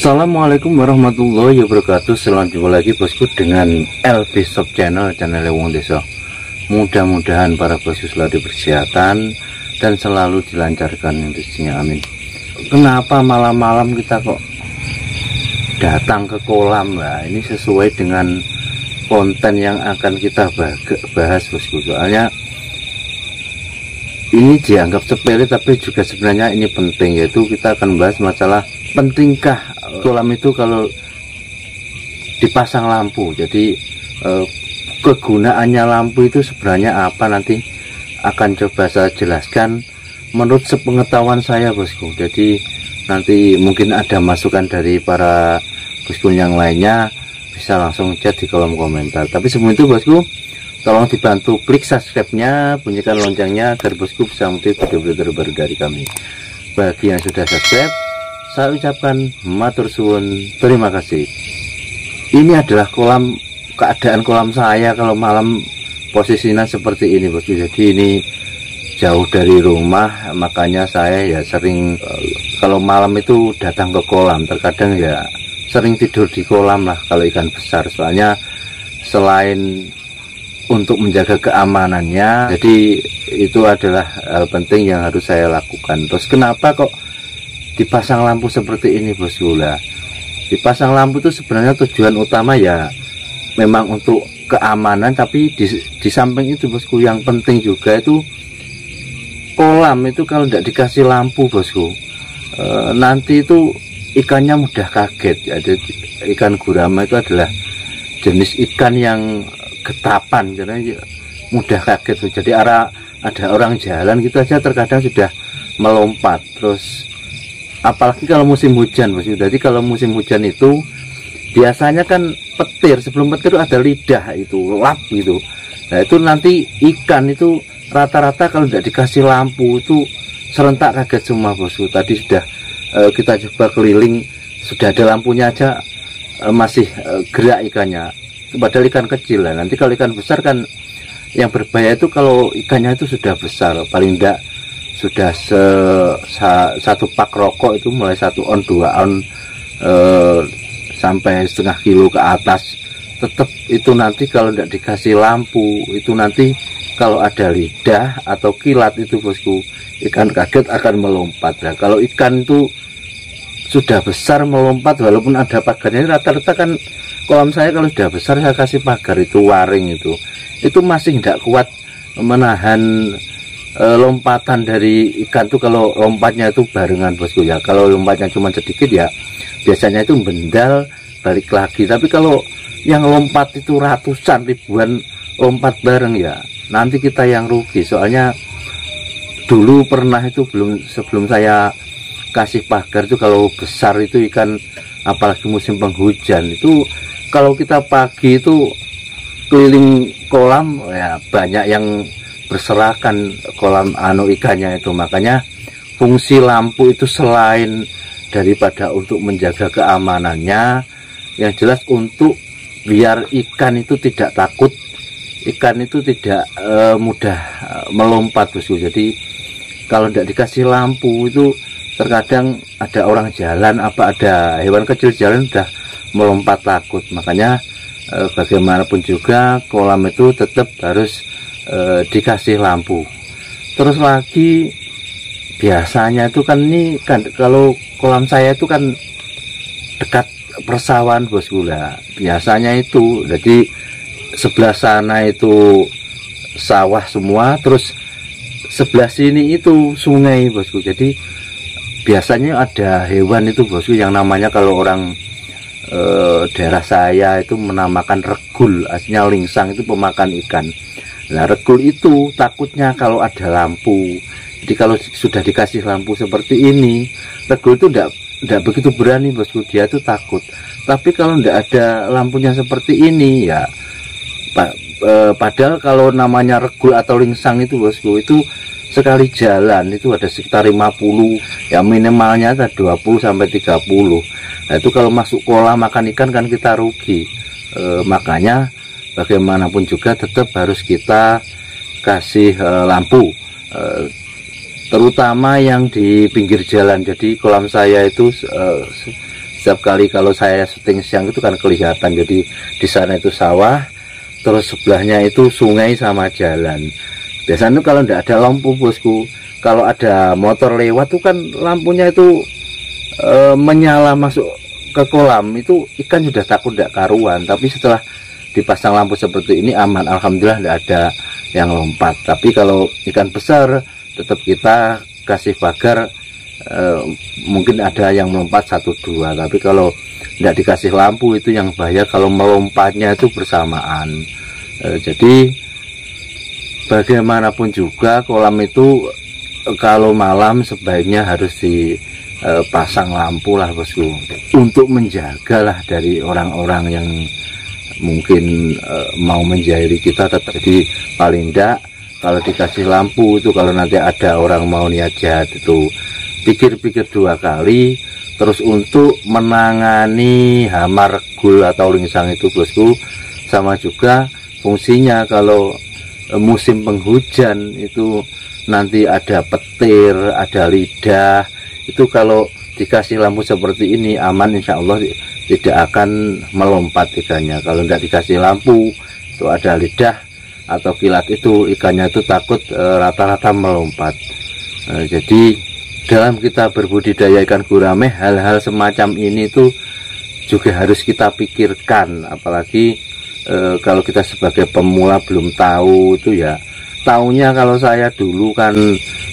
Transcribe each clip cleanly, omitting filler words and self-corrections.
Assalamualaikum warahmatullahi wabarakatuh. Selamat jumpa lagi bosku dengan LB Shop Channel Wong Desa. Mudah-mudahan para bosku selalu berkesehatan dan selalu dilancarkan rezekinya, amin. Kenapa malam-malam kita kok datang ke kolam? Nah, ini sesuai dengan konten yang akan kita bahas bosku. Soalnya ini dianggap sepele tapi juga sebenarnya ini penting, yaitu kita akan bahas masalah pentingkah kolam itu kalau dipasang lampu. Jadi kegunaannya lampu itu sebenarnya apa, nanti akan coba saya jelaskan menurut sepengetahuan saya bosku. Jadi nanti mungkin ada masukan dari para bosku yang lainnya, bisa langsung chat di kolom komentar. Tapi sebelum itu bosku, tolong dibantu klik subscribe-nya, bunyikan loncengnya agar bosku bisa mengikuti video-video terbaru dari kami. Bagi yang sudah subscribe, saya ucapkan matur suwun, terima kasih. Ini adalah keadaan kolam saya kalau malam posisinya seperti ini bosku. Jadi ini jauh dari rumah, makanya saya ya sering kalau malam itu datang ke kolam. Terkadang ya sering tidur di kolam lah kalau ikan besar. Soalnya selain untuk menjaga keamanannya, jadi itu adalah hal penting yang harus saya lakukan. Terus kenapa kok dipasang lampu seperti ini bosku? Lah, dipasang lampu itu sebenarnya tujuan utama ya memang untuk keamanan, tapi di samping itu bosku yang penting juga itu kolam itu kalau tidak dikasih lampu bosku, nanti itu ikannya mudah kaget ya. Jadi ikan gurama itu adalah jenis ikan yang getapan, jadi mudah kaget. Jadi ada orang jalan gitu aja terkadang sudah melompat. Terus apalagi kalau musim hujan bosku. Jadi kalau musim hujan itu biasanya kan petir, sebelum petir ada lidah itu lap gitu. Nah itu nanti ikan itu rata-rata kalau tidak dikasih lampu itu serentak kaget semua bosku. Tadi sudah kita coba keliling, sudah ada lampunya aja masih gerak ikannya, padahal ikan kecil lah. Nanti kalau ikan besar kan yang berbahaya itu kalau ikannya itu sudah besar, paling tidak sudah satu pak rokok itu mulai 1 on 2 on sampai setengah kilo ke atas. Tetap itu nanti kalau tidak dikasih lampu itu nanti kalau ada lidah atau kilat itu bosku, ikan kaget akan melompat. Nah kalau ikan itu sudah besar melompat walaupun ada pagarnya, rata-rata kan kolam saya kalau sudah besar saya kasih pagar itu waring itu masih tidak kuat menahan lompatan dari ikan tuh. Kalau lompatnya itu barengan bosku ya, kalau lompatnya cuma sedikit ya biasanya itu bendal balik lagi. Tapi kalau yang lompat itu ratusan ribuan lompat bareng ya nanti kita yang rugi. Soalnya dulu pernah itu sebelum saya kasih pagar itu, kalau besar itu ikan apalagi musim penghujan itu, kalau kita pagi itu keliling kolam ya banyak yang berserakan kolam ikannya itu. Makanya fungsi lampu itu selain daripada untuk menjaga keamanannya, yang jelas untuk biar ikan itu tidak takut, ikan itu tidak mudah melompat bosku. Jadi kalau tidak dikasih lampu itu terkadang ada orang jalan, ada hewan kecil jalan udah melompat takut. Makanya bagaimanapun juga kolam itu tetap harus dikasih lampu. Terus lagi biasanya itu kan ini kan kalau kolam saya itu kan dekat persawahan bosku lah. Biasanya itu jadi sebelah sana itu sawah semua, terus sebelah sini itu sungai bosku. Jadi biasanya ada hewan itu bosku yang namanya kalau orang daerah saya itu menamakan regul, aslinya lingsang, itu pemakan ikan. Nah regul itu takutnya kalau ada lampu. Jadi kalau sudah dikasih lampu seperti ini, regul itu tidak begitu berani bosku, dia tuh takut. Tapi kalau tidak ada lampunya seperti ini ya padahal kalau namanya regul atau lingsang itu bosku, itu sekali jalan itu ada sekitar 50, ya minimalnya ada 20 sampai 30. Nah itu kalau masuk kolam makan ikan kan kita rugi. Makanya bagaimanapun juga tetap harus kita kasih lampu, terutama yang di pinggir jalan. Jadi kolam saya itu setiap kali kalau saya syuting siang itu kan kelihatan. Jadi di sana itu sawah, terus sebelahnya itu sungai sama jalan. Biasanya kalau tidak ada lampu bosku, kalau ada motor lewat tuh kan lampunya itu menyala masuk ke kolam, itu ikan sudah takut tidak karuan. Tapi setelah dipasang lampu seperti ini aman, alhamdulillah tidak ada yang lompat. Tapi kalau ikan besar tetap kita kasih pagar, mungkin ada yang melompat 1-2, tapi kalau tidak dikasih lampu itu yang bahaya kalau melompatnya itu bersamaan. Jadi bagaimanapun juga kolam itu kalau malam sebaiknya harus dipasang lampu lah bosku, untuk menjagalah dari orang-orang yang mungkin mau menjahili kita. Jadi paling tidak kalau dikasih lampu itu, kalau nanti ada orang mau niat jahat itu pikir-pikir 2 kali. Terus untuk menangani hama regul atau lingsang itu bosku, sama juga fungsinya kalau musim penghujan itu nanti ada petir, ada lidah, itu kalau dikasih lampu seperti ini aman, insya Allah tidak akan melompat ikannya. Kalau tidak dikasih lampu itu ada lidah atau kilat, itu ikannya itu takut rata-rata melompat. Jadi dalam kita berbudidaya ikan gurame, hal-hal semacam ini tuh juga harus kita pikirkan. Apalagi kalau kita sebagai pemula belum tahu itu ya. Taunya kalau saya dulu kan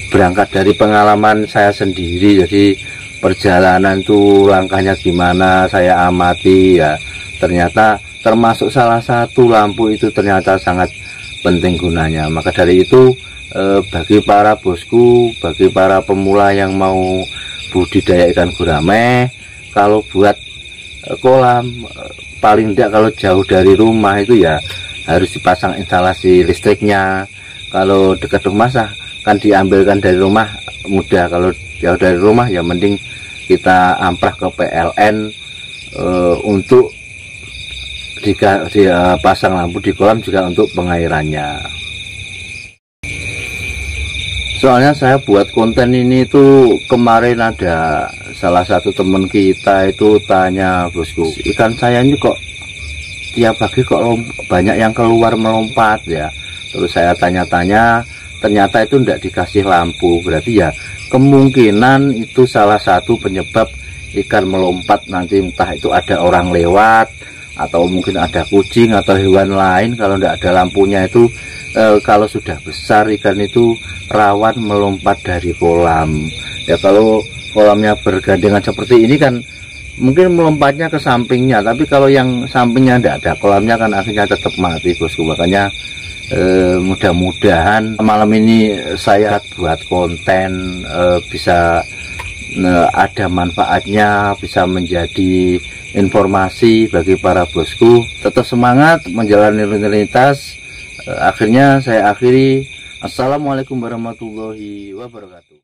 berangkat dari pengalaman saya sendiri, jadi perjalanan tuh langkahnya gimana saya amati ya. Ternyata termasuk salah satu lampu itu ternyata sangat penting gunanya. Maka dari itu bagi para bosku, bagi para pemula yang mau budidaya ikan gurame, kalau buat kolam paling tidak kalau jauh dari rumah itu ya harus dipasang instalasi listriknya. Kalau dekat rumah kan diambilkan dari rumah mudah, kalau jauh dari rumah ya mending kita amprah ke PLN untuk dipasang lampu di kolam juga untuk pengairannya. Soalnya saya buat konten ini tuh kemarin ada salah satu teman kita itu tanya, bosku, ikan saya ini kok tiap pagi kok banyak yang keluar melompat ya. Terus saya tanya-tanya, ternyata itu tidak dikasih lampu. Berarti ya kemungkinan itu salah satu penyebab ikan melompat nanti, entah itu ada orang lewat atau mungkin ada kucing atau hewan lain. Kalau tidak ada lampunya itu kalau sudah besar ikan itu rawan melompat dari kolam ya. Kalau kolamnya bergandengan seperti ini kan mungkin melompatnya ke sampingnya, tapi kalau yang sampingnya tidak ada kolamnya kan akhirnya tetap mati bosku. Makanya mudah-mudahan malam ini saya buat konten bisa ada manfaatnya, bisa menjadi informasi bagi para bosku. Tetap semangat menjalani rutinitas. Akhirnya saya akhiri. Assalamualaikum warahmatullahi wabarakatuh.